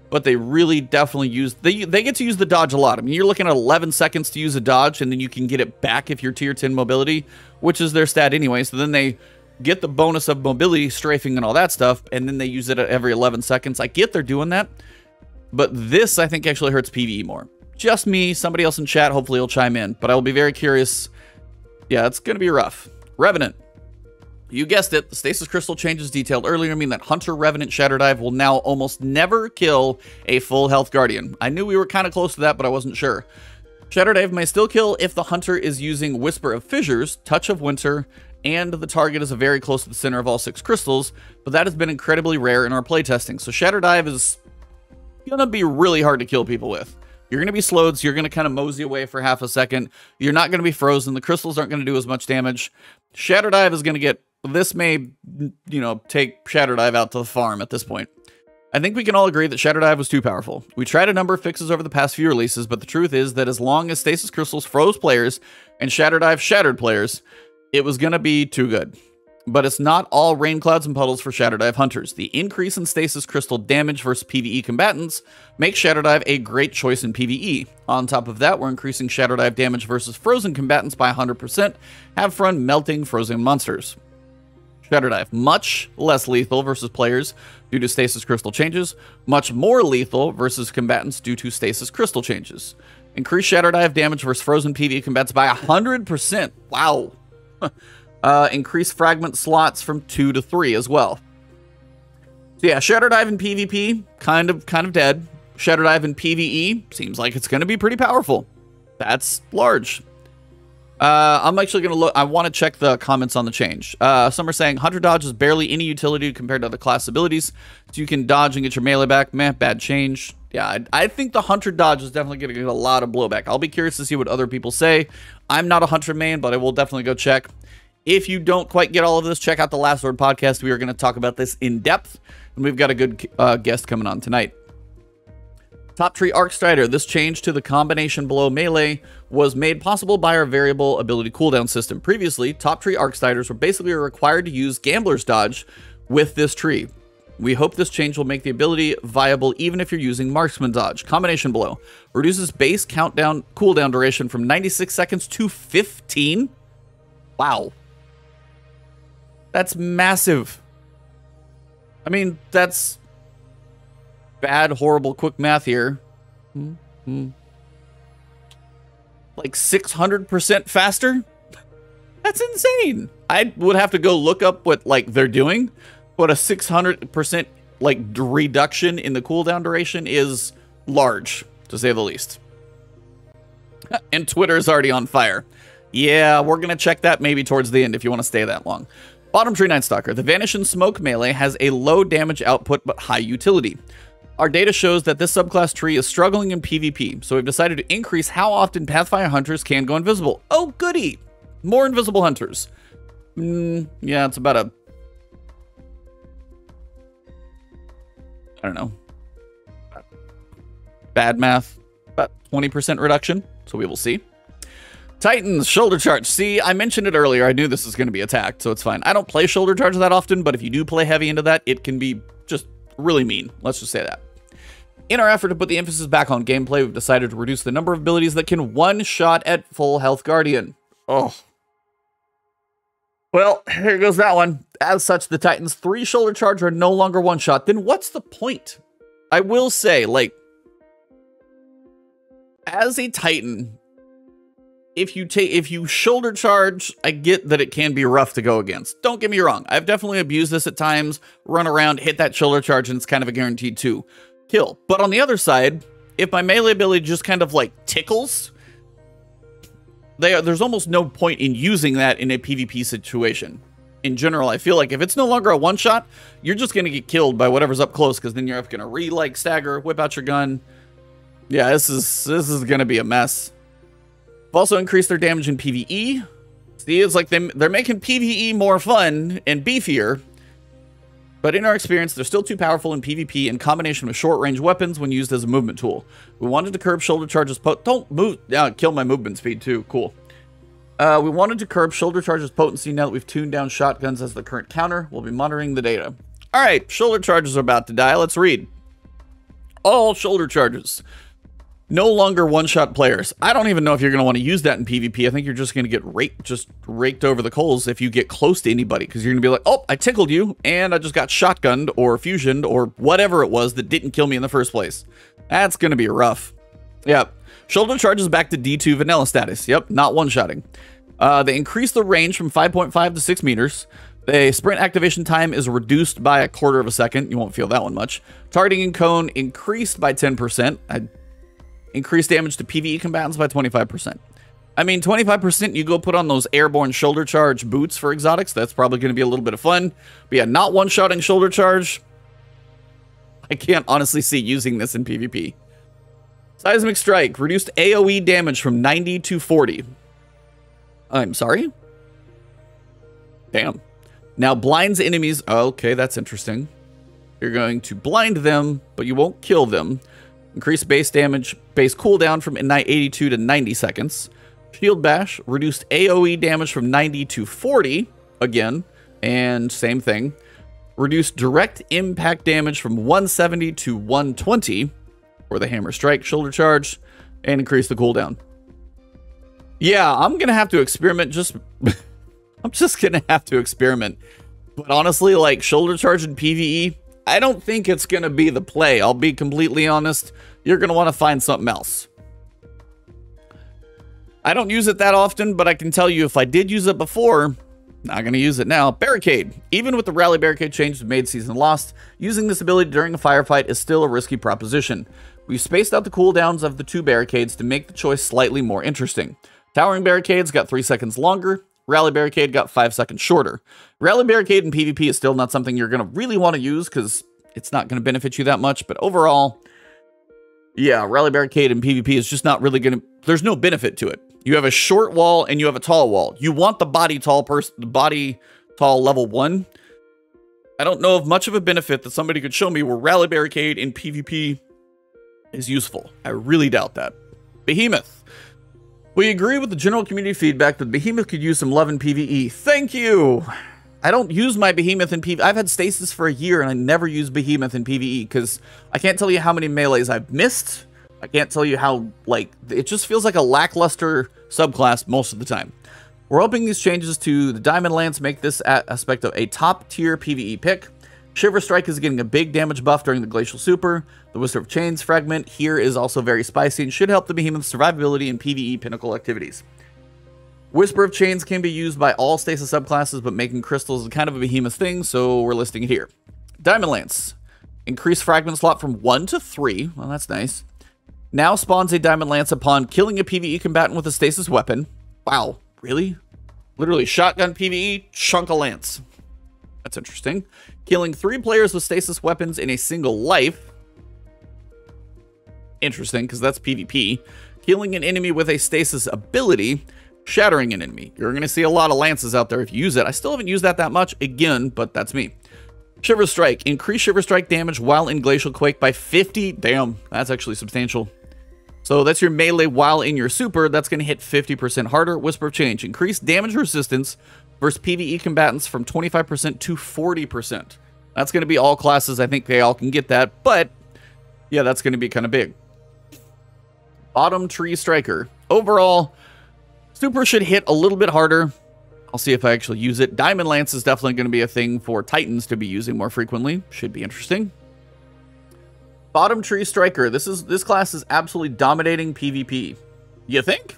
But they really definitely use... They get to use the dodge a lot. I mean, you're looking at 11 seconds to use a dodge, and then you can get it back if you're tier 10 mobility, which is their stat anyway. So then they get the bonus of mobility, strafing, and all that stuff, and then they use it at every 11 seconds. I get they're doing that, but this, I think, actually hurts PvE more. Just me. Somebody else in chat hopefully will chime in, but I will be very curious. Yeah, it's going to be rough. Revenant. You guessed it, the Stasis Crystal changes detailed earlier mean that Hunter Revenant Shatterdive will now almost never kill a full health Guardian. I knew we were kind of close to that, but I wasn't sure. Shatterdive may still kill if the Hunter is using Whisper of Fissures, Touch of Winter, and the target is very close to the center of all 6 crystals, but that has been incredibly rare in our playtesting. So Shatterdive is going to be really hard to kill people with. You're going to be slowed, so you're going to kind of mosey away for half a second. You're not going to be frozen. The crystals aren't going to do as much damage. Shatterdive is going to get... This may, you know, take Shatterdive out to the farm at this point. I think we can all agree that Shatterdive was too powerful. We tried a number of fixes over the past few releases, but the truth is that as long as Stasis Crystals froze players and Shatterdive shattered players, it was going to be too good. But it's not all rain clouds and puddles for Shatterdive hunters. The increase in Stasis Crystal damage versus PvE combatants makes Shatterdive a great choice in PvE. On top of that, we're increasing Shatterdive damage versus frozen combatants by 100%. Have fun melting frozen monsters. Shatterdive, much less lethal versus players due to Stasis Crystal changes, much more lethal versus combatants due to Stasis Crystal changes. Increase Shatterdive damage versus frozen PvE combatants by 100%. Wow. Increase fragment slots from 2 to 3 as well. So yeah, Shatterdive in PvP, kind of dead. Shatterdive in PvE seems like it's going to be pretty powerful. That's large. I'm actually going to look. I want to check the comments on the change. Some are saying Hunter dodge is barely any utility compared to other class abilities. So you can dodge and get your melee back. Meh, bad change. Yeah, I think the Hunter dodge is definitely going to get a lot of blowback. I'll be curious to see what other people say. I'm not a Hunter main, but I will definitely go check. If you don't quite get all of this, check out the Last Word podcast. We are going to talk about this in depth. And we've got a good guest coming on tonight. Top Tree Arcstrider. This change to the combination below melee was made possible by our variable ability cooldown system. Previously, Top Tree Arcstriders were basically required to use Gambler's Dodge with this tree. We hope this change will make the ability viable even if you're using Marksman Dodge. Combination below reduces base countdown cooldown duration from 96 seconds to 15. Wow. That's massive. I mean, that's bad, horrible, quick math here. Like 600% faster? That's insane. I would have to go look up what like they're doing, but a 600% like reduction in the cooldown duration is large, to say the least. And Twitter is already on fire. Yeah, we're gonna check that maybe towards the end if you want to stay that long. Bottom Tree Night Stalker. The Vanish and Smoke melee has a low damage output but high utility. Our data shows that this subclass tree is struggling in PvP, so we've decided to increase how often Pathfire hunters can go invisible. Oh, goody! More invisible hunters. Yeah, it's about a... I don't know. Bad math. About 20% reduction, so we will see. Titans, shoulder charge. See, I mentioned it earlier. I knew this was going to be attacked, so it's fine. I don't play shoulder charge that often, but if you do play heavy into that, it can be just Really mean. Let's just say that. In our effort to put the emphasis back on gameplay, we've decided to reduce the number of abilities that can one-shot at full health Guardian. Oh. Well, here goes that one. As such, the Titan's 3 shoulder charge are no longer one-shot. Then what's the point? I will say, like, as a Titan, if you shoulder charge, I get that it can be rough to go against. Don't get me wrong. I've definitely abused this at times, run around, hit that shoulder charge, and it's kind of a guaranteed 2 kill. But on the other side, if my melee ability just kind of like tickles, there's almost no point in using that in a PvP situation. In general, I feel like if it's no longer a one-shot, you're just going to get killed by whatever's up close, because then you're going to stagger, whip out your gun. Yeah, this is going to be a mess. They've also increased their damage in PvE. See, it's like they're making PvE more fun and beefier. But in our experience, they're still too powerful in PvP in combination with short-range weapons when used as a movement tool. We wanted to curb shoulder charges. Don't move. Yeah, kill my movement speed too. Cool. We wanted to curb shoulder charges potency now that we've tuned down shotguns as the current counter. We'll be monitoring the data. All right, shoulder charges are about to die. Let's read. All shoulder charges. No longer one-shot players. I don't even know if you're going to want to use that in PvP. I think you're just going to get raked over the coals if you get close to anybody, because you're going to be like, oh, I tickled you, and I just got shotgunned or fusioned or whatever it was that didn't kill me in the first place. That's going to be rough. Yep. Shoulder charges back to D2 vanilla status. Yep, not one-shotting. They increase the range from 5.5 to 6 meters. The sprint activation time is reduced by 1/4 of a second. You won't feel that one much. Targeting cone increased by 10%. Increased damage to PvE combatants by 25%. I mean, 25%, you go put on those airborne shoulder charge boots for exotics. That's probably going to be a little bit of fun. But yeah, not one-shotting shoulder charge. I can't honestly see using this in PvP. Seismic Strike. Reduced AoE damage from 90 to 40. I'm sorry? Damn. Now blinds enemies. Okay, that's interesting. You're going to blind them, but you won't kill them. Increased base damage, base cooldown from 82 to 90 seconds. Shield Bash, reduced AoE damage from 90 to 40, again, and same thing. Reduced direct impact damage from 170 to 120, for the Hammer Strike shoulder charge, and increase the cooldown. Yeah, I'm going to have to experiment, I'm just going to have to experiment. But honestly, like, shoulder charge in PvE, I don't think it's going to be the play. I'll be completely honest. You're going to want to find something else. I don't use it that often, but I can tell you if I did use it before, not going to use it now. Barricade. Even with the rally barricade change made season lost, using this ability during a firefight is still a risky proposition. We've spaced out the cooldowns of the 2 barricades to make the choice slightly more interesting. Towering barricades got 3 seconds longer. Rally barricade got 5 seconds shorter. Rally barricade in PvP is still not something you're going to really want to use because it's not going to benefit you that much. But overall, yeah, rally barricade in PvP is just not really going to... There's no benefit to it. You have a short wall and you have a tall wall. You want the body tall level 1. I don't know of much of a benefit that somebody could show me where rally barricade in PvP is useful. I really doubt that. Behemoth. We agree with the general community feedback that Behemoth could use some love in PvE. Thank you! I don't use my Behemoth in PvE. I've had Stasis for a year and I never use Behemoth in PvE because I can't tell you how many melees I've missed. I can't tell you how, like, it just feels like a lackluster subclass most of the time. We're hoping these changes to the Diamond Lance make this aspect of a top-tier PvE pick. Shiver Strike is getting a big damage buff during the Glacial Super. The Whisper of Chains fragment here is also very spicy and should help the Behemoth's survivability in PvE Pinnacle activities. Whisper of Chains can be used by all Stasis subclasses, but making crystals is kind of a Behemoth thing, so we're listing it here. Diamond Lance. Increased fragment slot from 1 to 3. Well, that's nice. Now spawns a Diamond Lance upon killing a PvE combatant with a Stasis weapon. Wow, really? Literally shotgun PvE, chunk of lance. That's interesting. Killing 3 players with Stasis weapons in a single life. Interesting, because that's PvP. Killing an enemy with a Stasis ability. Shattering an enemy. You're going to see a lot of lances out there if you use it. I still haven't used that much, again, but that's me. Shiver Strike. Increase Shiver Strike damage while in Glacial Quake by 50. Damn, that's actually substantial. So that's your melee while in your super. That's going to hit 50% harder. Whisper of Change. Increase damage resistance versus PvE combatants from 25% to 40%. That's going to be all classes. I think they all can get that. But, yeah, that's going to be kind of big. Bottom Tree Striker. Overall, Super should hit a little bit harder. I'll see if I actually use it. Diamond Lance is definitely going to be a thing for Titans to be using more frequently. Should be interesting. Bottom Tree Striker. This class is absolutely dominating PvP. You think?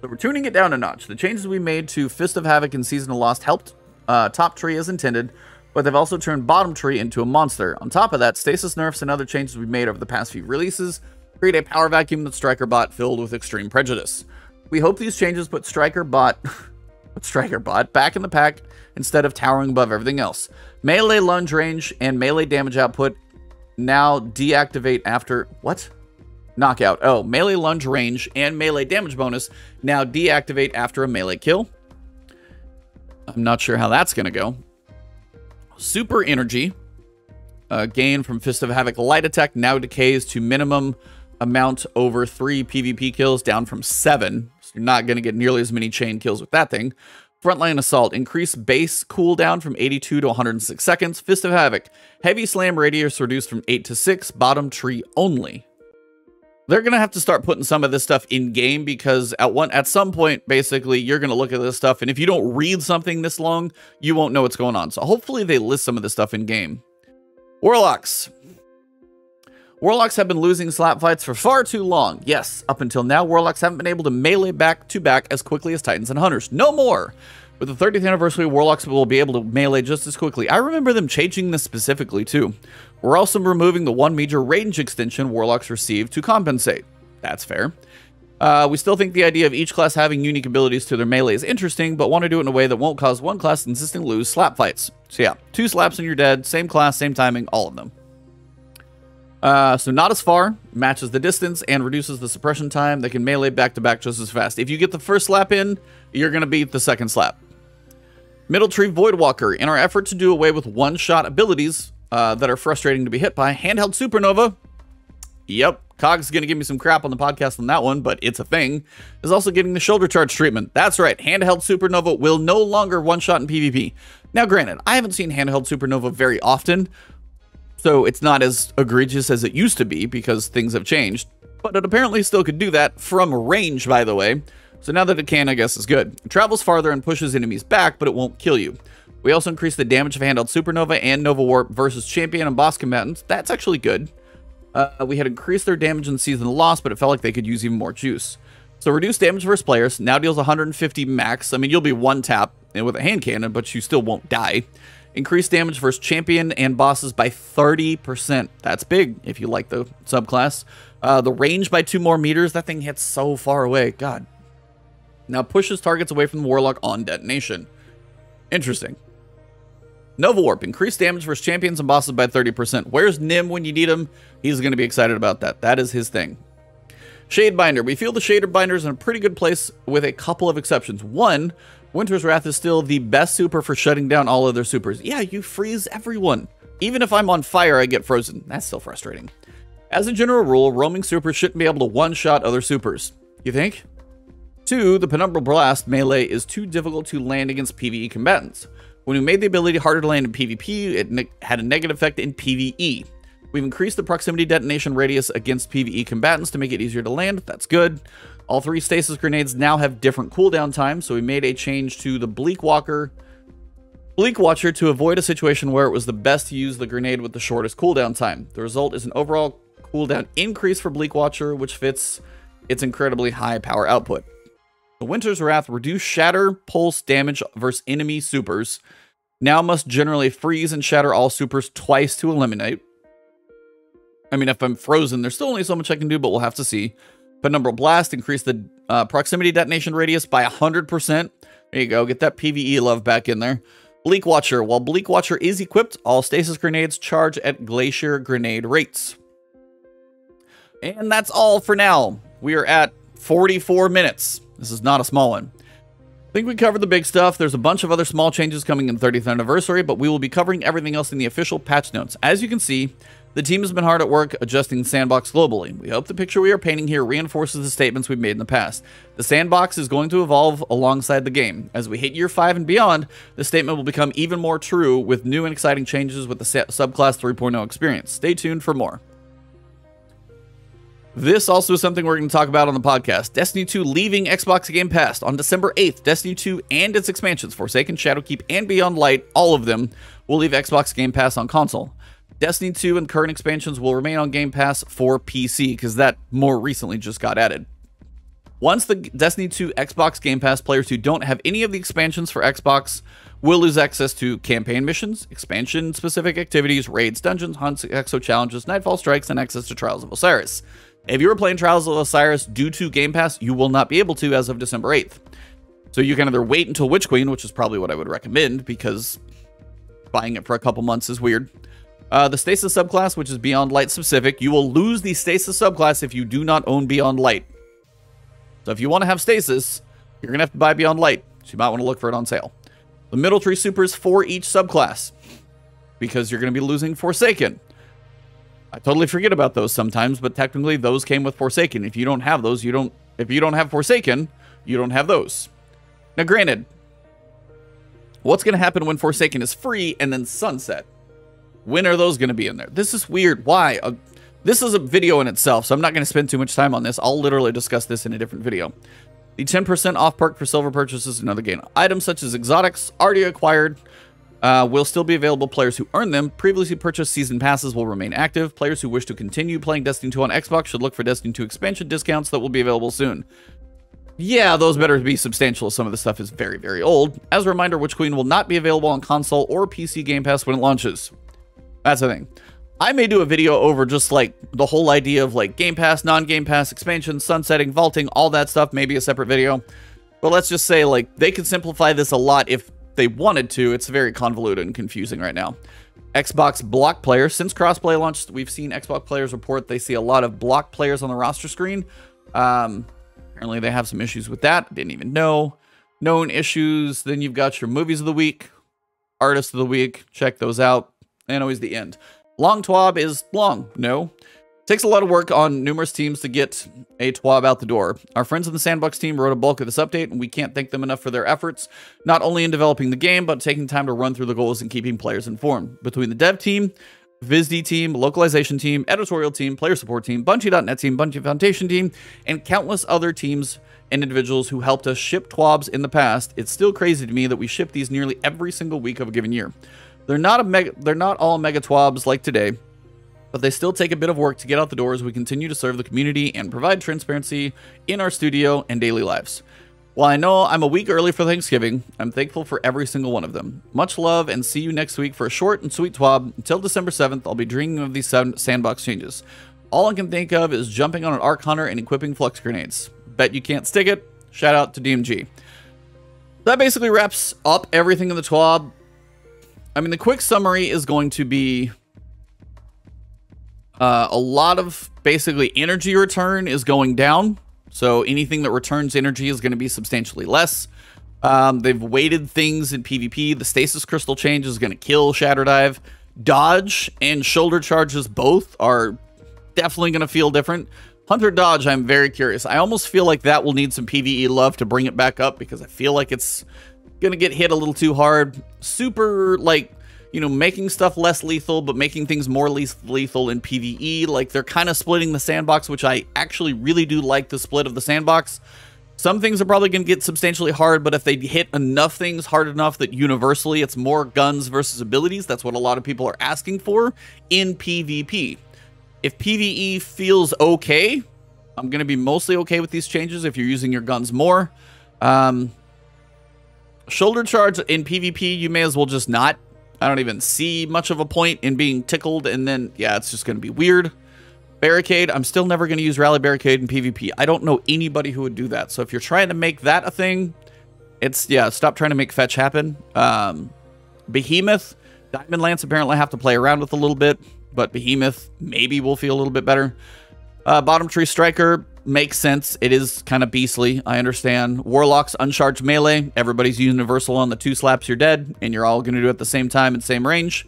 So we're tuning it down a notch. The changes we made to Fist of Havoc and Season of Lost helped top tree as intended, but they've also turned bottom tree into a monster. On top of that, stasis nerfs and other changes we made over the past few releases create a power vacuum that Striker Bot filled with extreme prejudice. We hope these changes put Striker Bot back in the pack instead of towering above everything else. Melee lunge range and melee damage output now deactivate after... What? Knockout. Oh, melee lunge range and melee damage bonus now deactivate after a melee kill. I'm not sure how that's going to go. Super energy. Gain from Fist of Havoc light attack now decays to minimum amount over 3 PvP kills, down from 7. So you're not going to get nearly as many chain kills with that thing. Frontline Assault. Increase base cooldown from 82 to 106 seconds. Fist of Havoc. Heavy Slam radius reduced from 8 to 6. Bottom tree only. They're going to have to start putting some of this stuff in game because at some point, basically, you're going to look at this stuff, and if you don't read something this long, you won't know what's going on. So hopefully they list some of this stuff in game. Warlocks. Warlocks have been losing slap fights for far too long. Yes, up until now, Warlocks haven't been able to melee back to back as quickly as Titans and Hunters. No more! With the 30th anniversary, Warlocks will be able to melee just as quickly. I remember them changing this specifically, too. We're also removing the 1 major range extension Warlocks receive to compensate. That's fair. We still think the idea of each class having unique abilities to their melee is interesting, but want to do it in a way that won't cause one class to consistently lose slap fights. So yeah, 2 slaps and you're dead. Same class, same timing, all of them. So not as far, matches the distance, and reduces the suppression time. They can melee back-to-back just as fast. If you get the first slap in, you're going to beat the second slap. Middle Tree Voidwalker. In our effort to do away with one-shot abilities that are frustrating to be hit by, Handheld Supernova. Yep, Cog's going to give me some crap on the podcast on that one, but it's a thing. Is also getting the shoulder charge treatment. That's right, Handheld Supernova will no longer one-shot in PvP. Now granted, I haven't seen Handheld Supernova very often, so it's not as egregious as it used to be because things have changed. But it apparently still could do that from range, by the way. So now that it can, I guess is good. It travels farther and pushes enemies back, but it won't kill you. We also increased the damage of Handheld Supernova and Nova Warp versus champion and boss combatants. That's actually good. We had increased their damage in Season of Lost, but it felt like they could use even more juice. So reduced damage versus players. Now deals 150 max. I mean, you'll be one tap with a hand cannon, but you still won't die. Increased damage versus champion and bosses by 30%. That's big if you like the subclass. The range by 2 more meters. That thing hits so far away. God. Now pushes targets away from the Warlock on detonation. Interesting. Nova Warp. Increased damage versus champions and bosses by 30%. Where's Nim when you need him? He's going to be excited about that. That is his thing. Shadebinder. We feel the Shadebinder is in a pretty good place with a couple of exceptions. One, Winter's Wrath is still the best super for shutting down all other supers. Yeah, you freeze everyone. Even if I'm on fire, I get frozen. That's still frustrating. As a general rule, roaming supers shouldn't be able to one-shot other supers. You think? 2, the Penumbral Blast melee is too difficult to land against PvE combatants. When we made the ability harder to land in PvP, it had a negative effect in PvE. We've increased the proximity detonation radius against PvE combatants to make it easier to land. That's good. All 3 Stasis Grenades now have different cooldown times, so we made a change to the Bleak Watcher to avoid a situation where it was the best to use the grenade with the shortest cooldown time. The result is an overall cooldown increase for Bleak Watcher, which fits its incredibly high power output. The Winter's Wrath reduced shatter pulse damage versus enemy supers. Now must generally freeze and shatter all supers twice to eliminate. I mean, if I'm frozen, there's still only so much I can do, but we'll have to see. Penumbral Blast increased the proximity detonation radius by 100%. There you go, get that PvE love back in there. Bleak Watcher. While Bleak Watcher is equipped, all Stasis Grenades charge at Glacier Grenade rates. And that's all for now. We are at 44 minutes. This is not a small one. I think we covered the big stuff. There's a bunch of other small changes coming in 30th anniversary, but we will be covering everything else in the official patch notes. As you can see, The team has been hard at work adjusting the sandbox globally. We hope the picture we are painting here reinforces the statements we've made in the past. The sandbox is going to evolve alongside the game. As we hit year 5 and beyond, the statement will become even more true with new and exciting changes with the subclass 3.0 experience. Stay tuned for more. This also is something we're going to talk about on the podcast. Destiny 2 leaving Xbox Game Pass on December 8th. Destiny 2 and its expansions, Forsaken, Shadowkeep, and Beyond Light, all of them will leave Xbox Game Pass on console. Destiny 2 and current expansions will remain on Game Pass for PC, because that more recently just got added. Once the Destiny 2 Xbox Game Pass, players who don't have any of the expansions for Xbox will lose access to campaign missions, expansion-specific activities, raids, dungeons, hunts, exo challenges, Nightfall strikes, and access to Trials of Osiris. If you were playing Trials of Osiris due to Game Pass, you will not be able to as of December 8th. So you can either wait until Witch Queen, which is probably what I would recommend, because buying it for a couple months is weird. The Stasis subclass, which is Beyond Light specific, you will lose the Stasis subclass if you do not own Beyond Light. So if you want to have Stasis, you're going to have to buy Beyond Light. So you might want to look for it on sale. The Middle Tree Supers for each subclass, because you're going to be losing Forsaken. I totally forget about those sometimes, but technically those came with Forsaken. If you don't have those, if you don't have Forsaken, you don't have those. Now granted, what's going to happen when Forsaken is free and then sunset? When are those going to be in there? This is weird. Why? This is a video in itself, so I'm not going to spend too much time on this. I'll literally discuss this in a different video. The 10% off perk for silver purchases and other gain. Items such as exotics already acquired will still be available. Players who earn them. Previously purchased season passes will remain active. Players who wish to continue playing Destiny 2 on Xbox should look for Destiny 2 expansion discounts that will be available soon. Yeah, those better be substantial. Some of the stuff is very, very old. As a reminder, Witch Queen will not be available on console or PC Game Pass when it launches. That's the thing. I may do a video over just like the whole idea of like Game Pass, non-Game Pass, expansion, sunsetting, vaulting, all that stuff, maybe a separate video. But let's just say like they could simplify this a lot if they wanted to. It's very convoluted and confusing right now. Xbox block players. Since crossplay launched, we've seen Xbox players report they see a lot of block players on the roster screen. Apparently they have some issues with that. Didn't even know. Known issues. Then you've got your movies of the week, artists of the week. Check those out. And always the end. Long TWAB is long. No. Takes a lot of work on numerous teams to get a TWAB out the door. Our friends in the Sandbox team wrote a bulk of this update, and we can't thank them enough for their efforts, not only in developing the game, but taking time to run through the goals and keeping players informed. Between the dev team, VisD team, localization team, editorial team, player support team, Bungie.net team, Bungie Foundation team, and countless other teams and individuals who helped us ship TWABs in the past, it's still crazy to me that we ship these nearly every single week of a given year. They're not all mega TWABs like today, but they still take a bit of work to get out the door as we continue to serve the community and provide transparency in our studio and daily lives. While I know I'm a week early for Thanksgiving, I'm thankful for every single one of them. Much love, and see you next week for a short and sweet TWAB. Until December 7th, I'll be dreaming of these sandbox changes. All I can think of is jumping on an Arc Hunter and equipping Flux Grenades. Bet you can't stick it. Shout out to DMG. That basically wraps up everything in the TWAB. I mean, the quick summary is going to be a lot of basically energy return is going down. So anything that returns energy is going to be substantially less. They've weighted things in PvP. The Stasis Crystal change is going to kill Shatterdive. Dodge and shoulder charges both are definitely going to feel different. Hunter Dodge, I'm very curious. I almost feel like that will need some PvE love to bring it back up, because I feel like it's gonna get hit a little too hard. Super, like, you know, making stuff less lethal, but making things more lethal in PvE. Like, they're kind of splitting the sandbox, which I actually really do like the split of the sandbox. Some things are probably gonna get substantially hard, but if they hit enough things hard enough that universally it's more guns versus abilities, that's what a lot of people are asking for in PvP. If PvE feels okay, I'm gonna be mostly okay with these changes if you're using your guns more. Shoulder charge in PvP, you may as well just not. I don't even see much of a point in being tickled, and then, yeah, it's just going to be weird. Barricade, I'm still never going to use Rally Barricade in PvP. I don't know anybody who would do that. So if you're trying to make that a thing, it's, yeah, stop trying to make fetch happen. Behemoth, Diamond Lance apparently have to play around with a little bit, but Behemoth maybe will feel a little bit better. Bottom Tree Striker makes sense. It is kind of beastly. I understand. Warlock's uncharged melee. Everybody's universal on the 2 slaps, you're dead, and you're all going to do it at the same time and same range.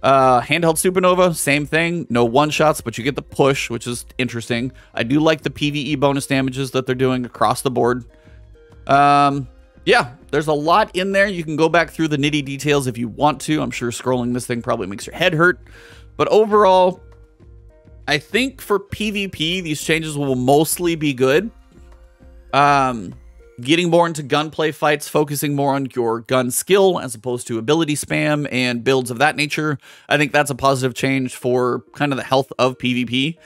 Handheld Supernova, same thing. No one-shots, but you get the push, which is interesting. I do like the PvE bonus damages that they're doing across the board. Yeah, there's a lot in there. You can go back through the nitty details if you want to. I'm sure scrolling this thing probably makes your head hurt. But overall, I think for PvP, these changes will mostly be good. Getting more into gunplay fights, focusing more on your gun skill as opposed to ability spam and builds of that nature. I think that's a positive change for kind of the health of PvP.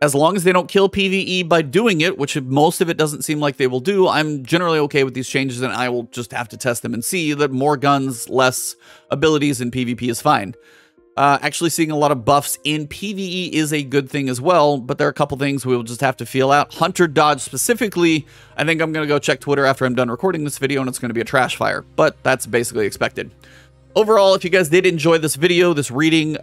As long as they don't kill PvE by doing it, which most of it doesn't seem like they will do, I'm generally okay with these changes, and I will just have to test them and see that more guns, less abilities in PvP is fine. Actually seeing a lot of buffs in PvE is a good thing as well, but there are a couple things we will just have to feel out. Hunter Dodge specifically, I think I'm going to go check Twitter after I'm done recording this video, and it's going to be a trash fire, but that's basically expected. Overall, if you guys did enjoy this video, this reading,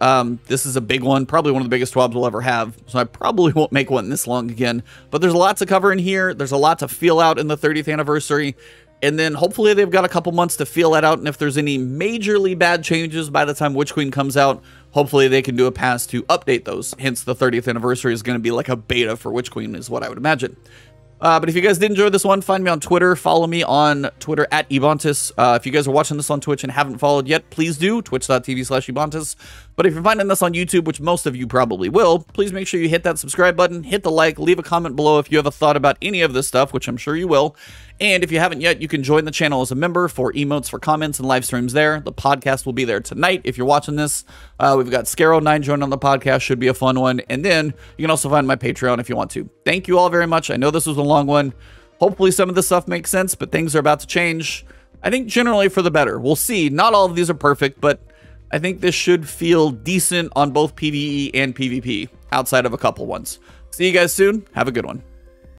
this is a big one, probably one of the biggest TWABs we'll ever have, so I probably won't make one this long again, but there's a lot to cover in here. There's a lot to feel out in the 30th anniversary, and then hopefully they've got a couple months to feel that out, and if there's any majorly bad changes by the time Witch Queen comes out, hopefully they can do a pass to update those. Hence, the 30th anniversary is going to be like a beta for Witch Queen, is what I would imagine. But if you guys did enjoy this one, find me on Twitter. Follow me on Twitter at Ebontis. If you guys are watching this on Twitch and haven't followed yet, please do. Twitch.tv/Ebontis. But if you're finding this on YouTube, which most of you probably will, please make sure you hit that subscribe button, hit the like, leave a comment below if you have a thought about any of this stuff, which I'm sure you will. And if you haven't yet, you can join the channel as a member for emotes, for comments, and live streams there. The podcast will be there tonight if you're watching this. We've got Scarrow9 joining on the podcast. Should be a fun one. And then you can also find my Patreon if you want to. Thank you all very much. I know this was a long one. Hopefully some of this stuff makes sense, but things are about to change. I think generally for the better. We'll see. Not all of these are perfect, but I think this should feel decent on both PvE and PvP outside of a couple ones. See you guys soon. Have a good one.